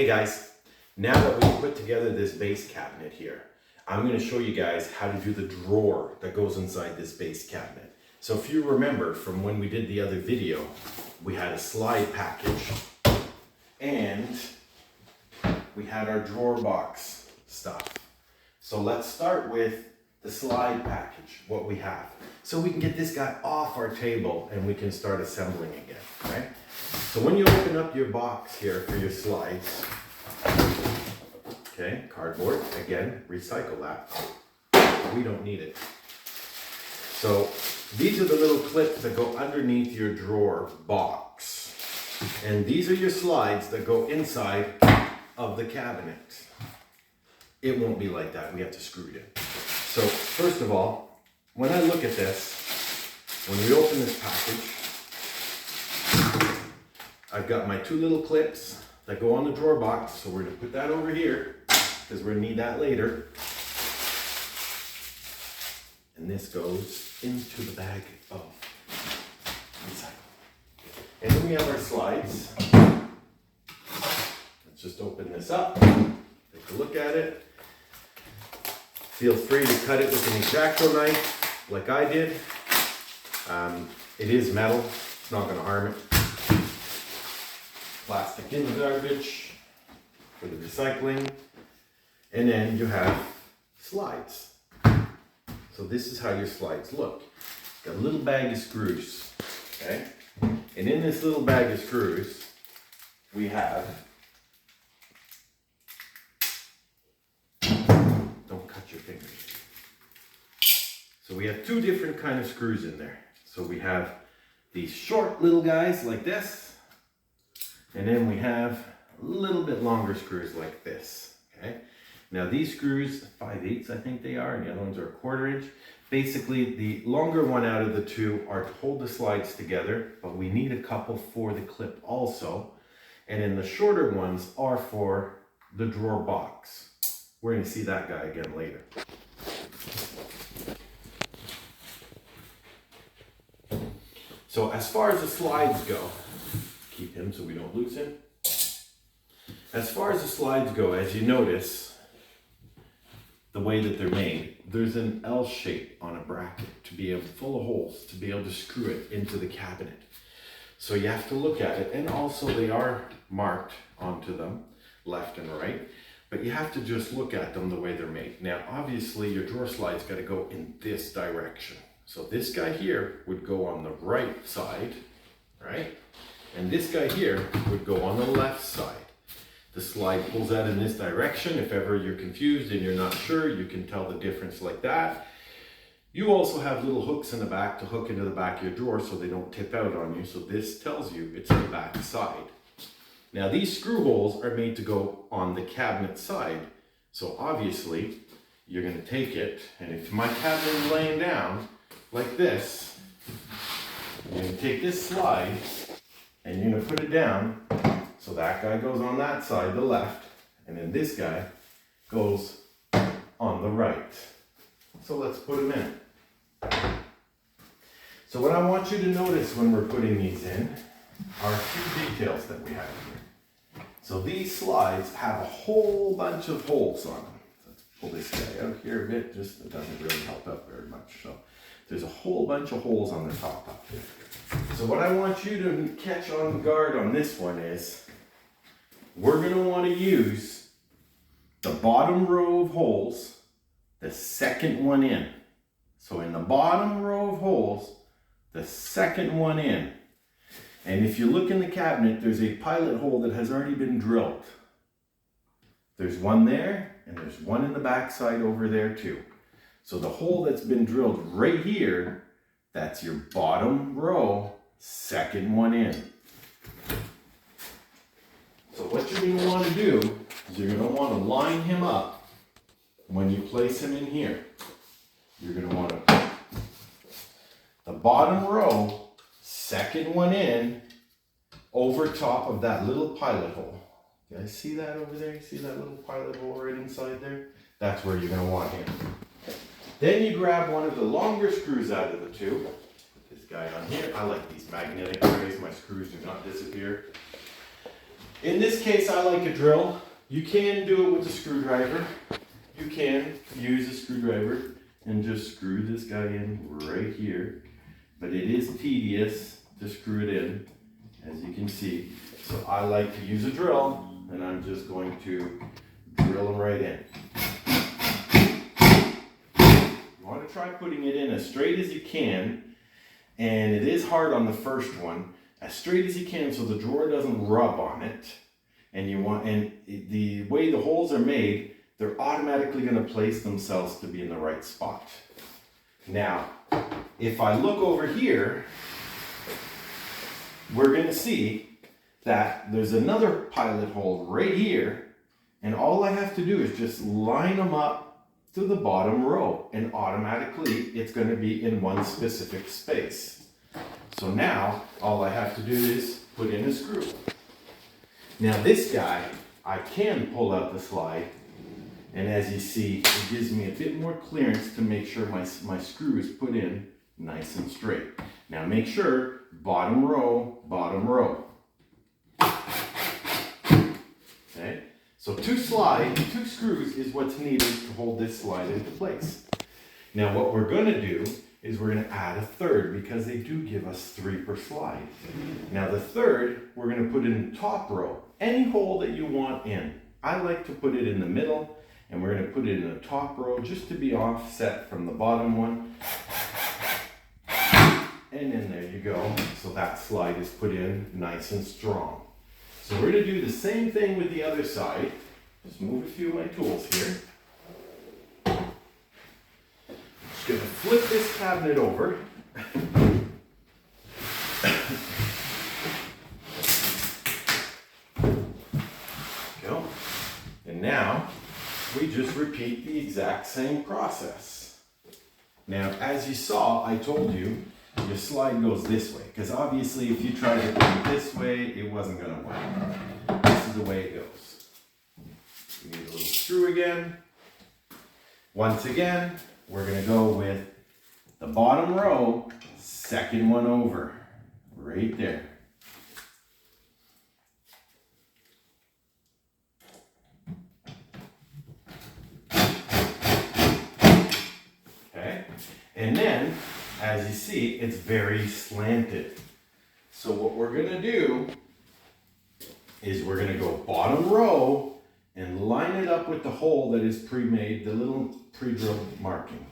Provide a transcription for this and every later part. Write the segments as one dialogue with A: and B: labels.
A: Hey guys, now that we've put together this base cabinet here, I'm going to show you guys how to do the drawer that goes inside this base cabinet. So if you remember from when we did the other video, we had a slide package and we had our drawer box stuff. So let's start with the slide package, what we have. So we can get this guy off our table and we can start assembling again, right? So when you open up your box here for your slides, okay, cardboard, again, recycle that. We don't need it. So these are the little clips that go underneath your drawer box. And these are your slides that go inside of the cabinet. It won't be like that. We have to screw it in. So first of all, when I look at this, when we open this package, I've got my two little clips that go on the drawer box. So we're going to put that over here because we're going to need that later. And this goes into the bag of recycle. And then we have our slides. Let's just open this up, take a look at it. Feel free to cut it with an X-Acto knife like I did. It is metal, it's not going to harm it. Plastic in the garbage for the recycling. And then you have slides. So this is how your slides look. Got a little bag of screws, okay? And in this little bag of screws, we have, don't cut your fingers. So we have two different kind of screws in there. So we have these short little guys like this, and then we have a little bit longer screws like this, okay? Now these screws, 5/8 I think they are, and the other ones are 1/4 inch. Basically, the longer one out of the two are to hold the slides together, but we need a couple for the clip also. And then the shorter ones are for the drawer box. We're going to see that guy again later. So as far as the slides go, keep him so we don't lose him. As far as the slides go, as you notice, the way that they're made, there's an L shape on a bracket to be able, full of holes, to be able to screw it into the cabinet. So you have to look at it, and also they are marked onto them, left and right, but you have to just look at them the way they're made. Now, obviously your drawer slide's got to go in this direction. So this guy here would go on the right side, right? And this guy here would go on the left side. The slide pulls out in this direction. If ever you're confused and you're not sure, you can tell the difference like that. You also have little hooks in the back to hook into the back of your drawer so they don't tip out on you. So this tells you it's the back side. Now these screw holes are made to go on the cabinet side. So obviously you're going to take it, and if my cabinet is laying down like this, you're going to take this slide and you're going to put it down. So that guy goes on that side, the left, and then this guy goes on the right. So let's put them in. So what I want you to notice when we're putting these in are a few details that we have here. So these slides have a whole bunch of holes on them. Let's pull this guy out here a bit, just it doesn't really help out very much. So there's a whole bunch of holes on the top up there. So what I want you to catch on guard on this one is, we're going to want to use the bottom row of holes, the second one in. So in the bottom row of holes, the second one in. And if you look in the cabinet, there's a pilot hole that has already been drilled. There's one there, and there's one in the back side over there too. So the hole that's been drilled right here, that's your bottom row, second one in. So what you're going to want to do is you're going to want to line him up when you place him in here. You're going to want to, the bottom row, second one in, over top of that little pilot hole. You guys see that over there? You see that little pilot hole right inside there? That's where you're going to want him. Then you grab one of the longer screws out of the two. Put this guy on here. I like these magnetic trays. My screws do not disappear. In this case, I like a drill. You can do it with a screwdriver. You can use a screwdriver and just screw this guy in right here. But it is tedious to screw it in, as you can see. So I like to use a drill, and I'm just going to drill them right in. You want to try putting it in as straight as you can, and it is hard on the first one, as straight as you can so the drawer doesn't rub on it. And the way the holes are made, they're automatically going to place themselves to be in the right spot. Now, if I look over here, we're going to see that there's another pilot hole right here, and all I have to do is just line them up to the bottom row, and automatically it's going to be in one specific space. So now all I have to do is put in a screw. Now this guy, I can pull out the slide, and as you see, it gives me a bit more clearance to make sure my screw is put in nice and straight. Now make sure, bottom row, bottom row. Okay, so two screws is what's needed to hold this slide into place. Now what we're going to do is we're going to add a third, because they do give us 3 per slide. Now the third, we're going to put in the top row, any hole that you want in. I like to put it in the middle, and we're going to put it in the top row just to be offset from the bottom one. And then there you go. So that slide is put in nice and strong. So we're going to do the same thing with the other side. Just move a few of my tools here. Just going to flip this cabinet over. Go. And now we just repeat the exact same process. Now, as you saw, I told you your slide goes this way, because obviously if you tried to put it this way, it wasn't going to work. This is the way it goes. We need a little screw again. Once again, we're going to go with the bottom row, second one over, right there. Okay, and then, as you see, it's very slanted. So what we're going to do is we're going to go bottom row and line it up with the hole that is pre-made, the little pre-drilled marking.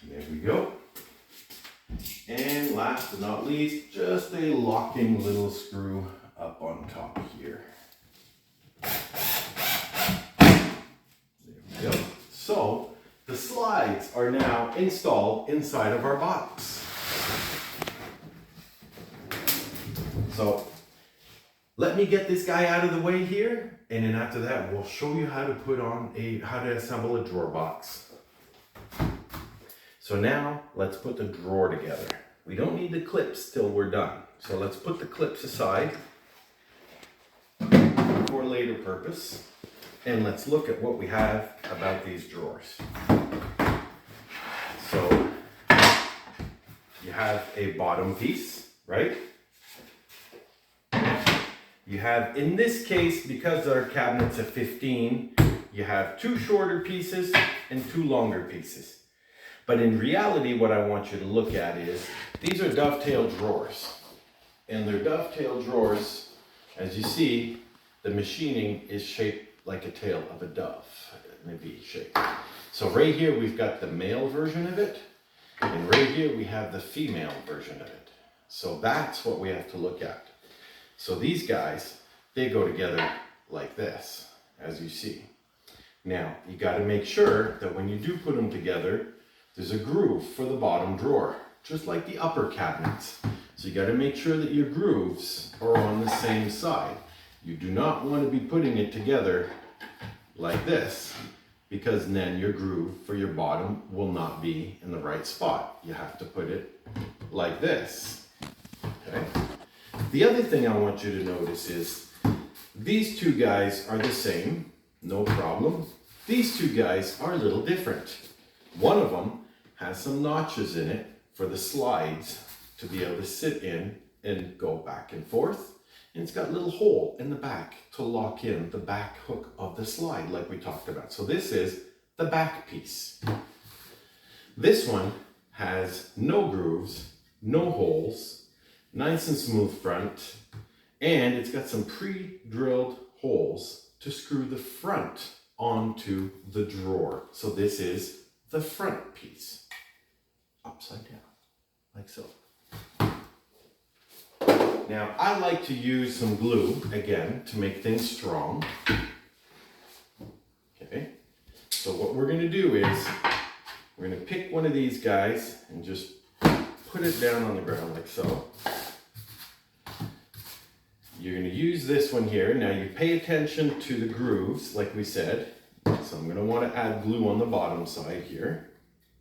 A: There we go. And last but not least, just a locking little screw up on top here. There we go. So the slides are now installed inside of our box. So let me get this guy out of the way here, and then after that we'll show you how to assemble a drawer box. So now let's put the drawer together. We don't need the clips till we're done. So let's put the clips aside for later purpose, and let's look at what we have about these drawers. So you have a bottom piece, right? You have, in this case, because our cabinet's a 15, you have 2 shorter pieces and 2 longer pieces. But in reality, what I want you to look at is, these are dovetail drawers. And they're dovetail drawers, as you see, the machining is shaped like a tail of a dove, maybe shaped. So right here, we've got the male version of it, and right here, we have the female version of it. So that's what we have to look at. So these guys, they go together like this, as you see. Now, you got to make sure that when you do put them together, there's a groove for the bottom drawer, just like the upper cabinets. So you got to make sure that your grooves are on the same side. You do not want to be putting it together like this, because then your groove for your bottom will not be in the right spot. You have to put it like this. Okay? The other thing I want you to notice is these 2 guys are the same, no problem. These 2 guys are a little different. One of them has some notches in it for the slides to be able to sit in and go back and forth. And it's got a little hole in the back to lock in the back hook of the slide like we talked about. So this is the back piece. This one has no grooves, no holes, nice and smooth front, and it's got some pre-drilled holes to screw the front onto the drawer. So this is the front piece, upside down, like so. Now, I like to use some glue, again, to make things strong. Okay, so what we're gonna do is, we're gonna pick one of these guys and just put it down on the ground like so. You're gonna use this one here. Now you pay attention to the grooves, like we said. So I'm gonna wanna add glue on the bottom side here.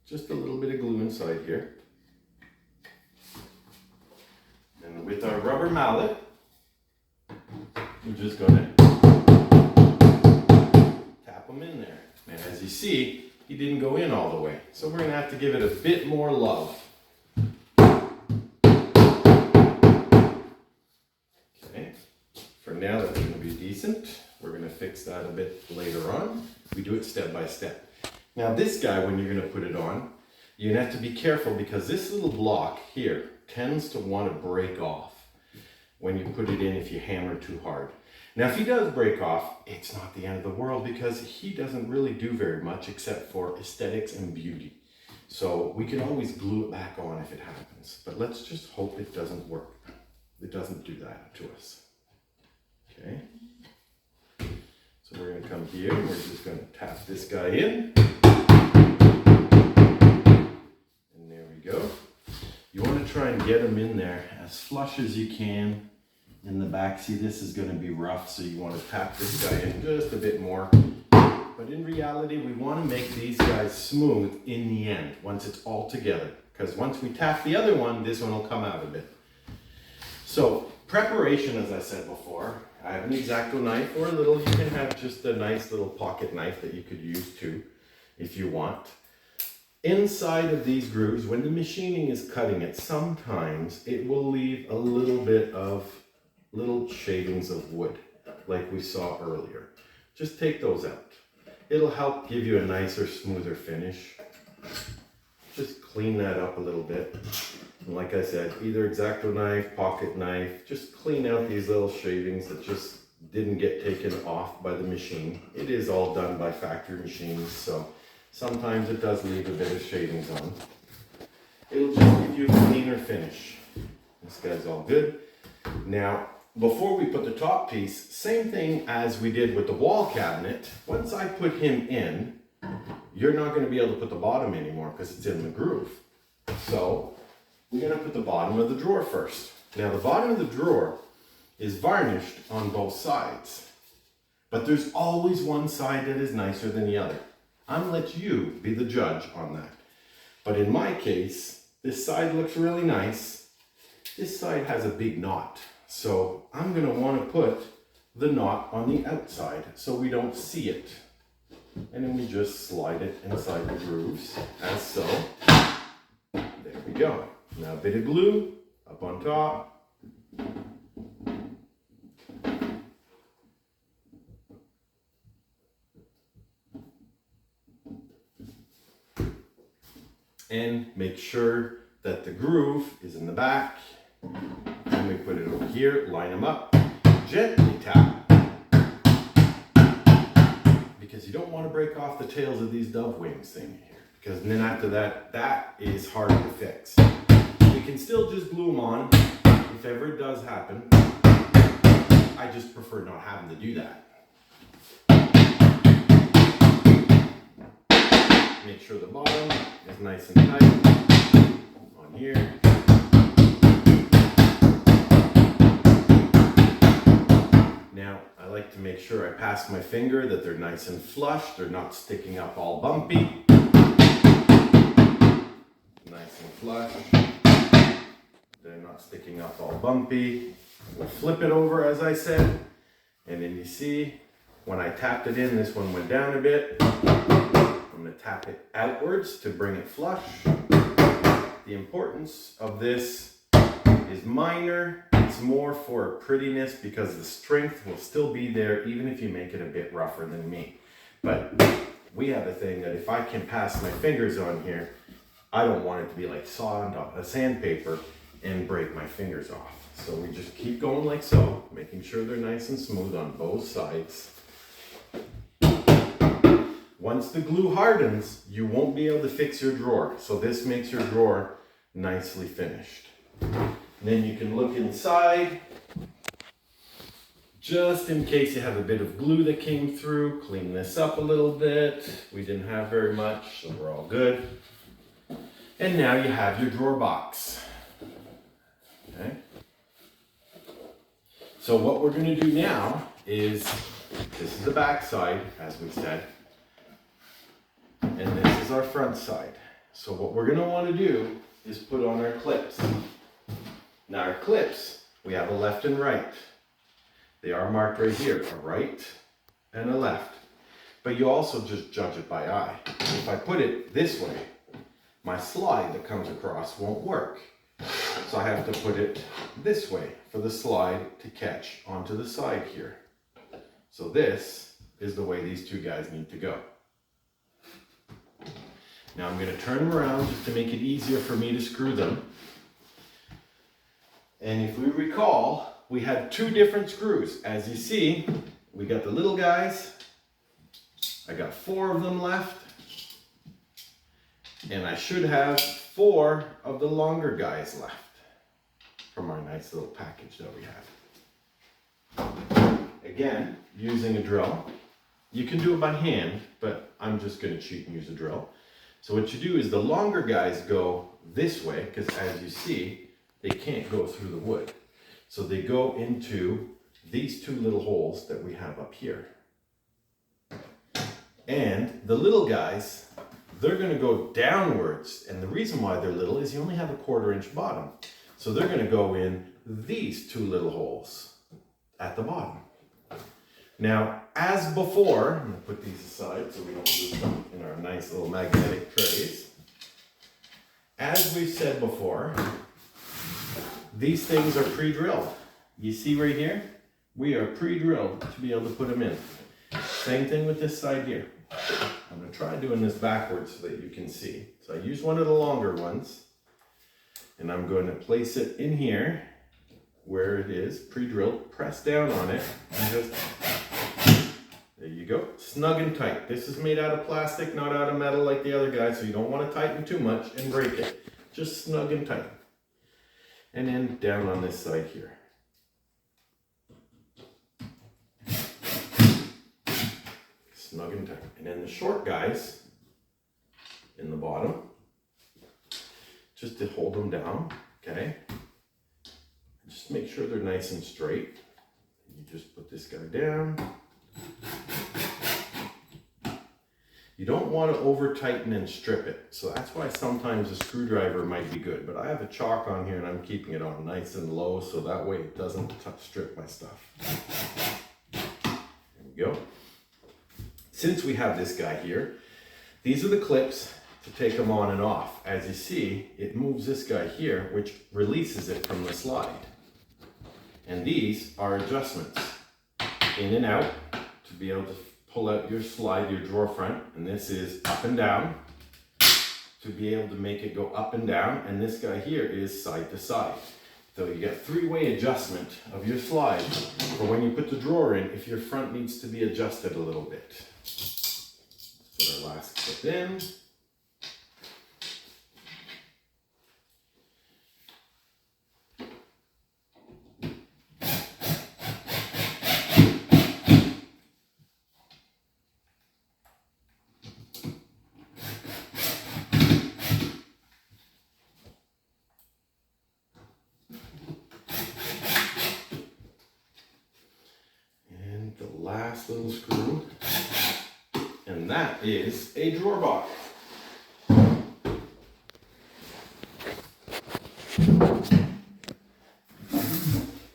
A: Just a little bit of glue inside here. And with our rubber mallet, we're just gonna tap them in there. And as you see, he didn't go in all the way. So we're gonna have to give it a bit more love. Okay, for now that's gonna be decent. We're gonna fix that a bit later on. We do it step by step. Now this guy, when you're gonna put it on, you're gonna have to be careful because this little block here tends to want to break off when you put it in if you hammer too hard. Now if he does break off, it's not the end of the world because he doesn't really do very much except for aesthetics and beauty. So we can always glue it back on if it happens, but let's just hope it doesn't work. It doesn't do that to us. Okay. So we're gonna come here, we're just gonna tap this guy in. And there we go. You want to try and get them in there as flush as you can in the back. See, this is going to be rough, so you want to tap this guy in just a bit more. But in reality, we want to make these guys smooth in the end, once it's all together. Because once we tap the other one, this one will come out a bit. So, preparation, as I said before, I have an X-Acto knife, or a little, you can have just a nice little pocket knife that you could use too, if you want. Inside of these grooves, when the machining is cutting it, sometimes it will leave a little bit of little shavings of wood, like we saw earlier. Just take those out. It'll help give you a nicer, smoother finish. Just clean that up a little bit. And like I said, either X-Acto knife, pocket knife, just clean out these little shavings that just didn't get taken off by the machine. It is all done by factory machines, so sometimes it does leave a bit of shavings on. It'll just give you a cleaner finish. This guy's all good. Now, before we put the top piece, same thing as we did with the wall cabinet. Once I put him in, you're not going to be able to put the bottom anymore because it's in the groove. So, we're going to put the bottom of the drawer first. Now, the bottom of the drawer is varnished on both sides. But there's always one side that is nicer than the other. I'm gonna let you be the judge on that. But in my case, this side looks really nice. This side has a big knot. So I'm gonna wanna put the knot on the outside so we don't see it. And then we just slide it inside the grooves, as so. There we go. Now a bit of glue up on top. And make sure that the groove is in the back. Then we put it over here, line them up, gently tap. Because you don't want to break off the tails of these dove wings thing here. Because then after that, that is hard to fix. We can still just glue them on if ever it does happen. I just prefer not having to do that. Make sure the bottom is nice and tight on here. Now, I like to make sure I pass my finger that they're nice and flush, they're not sticking up all bumpy. Nice and flush. They're not sticking up all bumpy. We'll flip it over, as I said, and then you see, when I tapped it in, this one went down a bit. I'm going to tap it outwards to bring it flush. The importance of this is minor. It's more for prettiness because the strength will still be there even if you make it a bit rougher than me. But we have a thing that if I can pass my fingers on here, I don't want it to be like sandpaper and break my fingers off. So we just keep going like so, making sure they're nice and smooth on both sides. Once the glue hardens, you won't be able to fix your drawer. So this makes your drawer nicely finished. And then you can look inside, just in case you have a bit of glue that came through. Clean this up a little bit. We didn't have very much, so we're all good. And now you have your drawer box. Okay. So what we're going to do now is, this is the back side, as we said, and this is our front side. So what we're going to want to do is put on our clips. Now our clips, we have a left and right. They are marked right here, a right and a left. But you also just judge it by eye. If I put it this way, my slide that comes across won't work. So I have to put it this way for the slide to catch onto the side here. So this is the way these two guys need to go. Now I'm going to turn them around just to make it easier for me to screw them. And if we recall, we had two different screws. As you see, we got the little guys. I got 4 of them left. And I should have 4 of the longer guys left from our nice little package that we have. Again, using a drill. You can do it by hand, but I'm just going to cheat and use a drill. So what you do is the longer guys go this way, because as you see, they can't go through the wood. So they go into these 2 little holes that we have up here. And the little guys, they're going to go downwards. And the reason why they're little is you only have a 1/4 inch bottom. So they're going to go in these 2 little holes at the bottom. Now, as before, I'm going to put these aside so we don't lose them in our nice little magnetic trays. As we've said before, these things are pre-drilled. You see right here? We are pre-drilled to be able to put them in. Same thing with this side here. I'm going to try doing this backwards so that you can see. So I use one of the longer ones, and I'm going to place it in here where it is pre-drilled. Press down on it, and just, there you go, snug and tight. This is made out of plastic, not out of metal like the other guys, so you don't want to tighten too much and break it. Just snug and tight. And then down on this side here. Snug and tight. And then the short guys in the bottom, just to hold them down, okay? Just make sure they're nice and straight. You just put this guy down. You don't want to over tighten and strip it. So that's why sometimes a screwdriver might be good. But I have a chalk on here and I'm keeping it on nice and low so that way it doesn't strip my stuff. There we go. Since we have this guy here, these are the clips to take them on and off. As you see, it moves this guy here, which releases it from the slide. And these are adjustments in and out to be able to pull out your slide, your drawer front, and this is up and down to be able to make it go up and down, and this guy here is side to side. So you get 3-way adjustment of your slide for when you put the drawer in if your front needs to be adjusted a little bit. Let's put our last clip in. Last little screw, and that is a drawer box.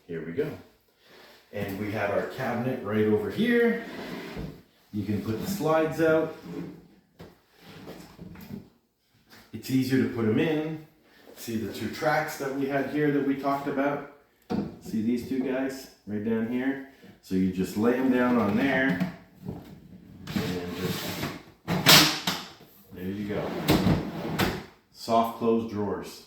A: Here we go. And we have our cabinet right over here. You can put the slides out. It's easier to put them in. See the two tracks that we had here that we talked about? See these two guys right down here? So you just lay them down on there and just, there you go. Soft closed drawers.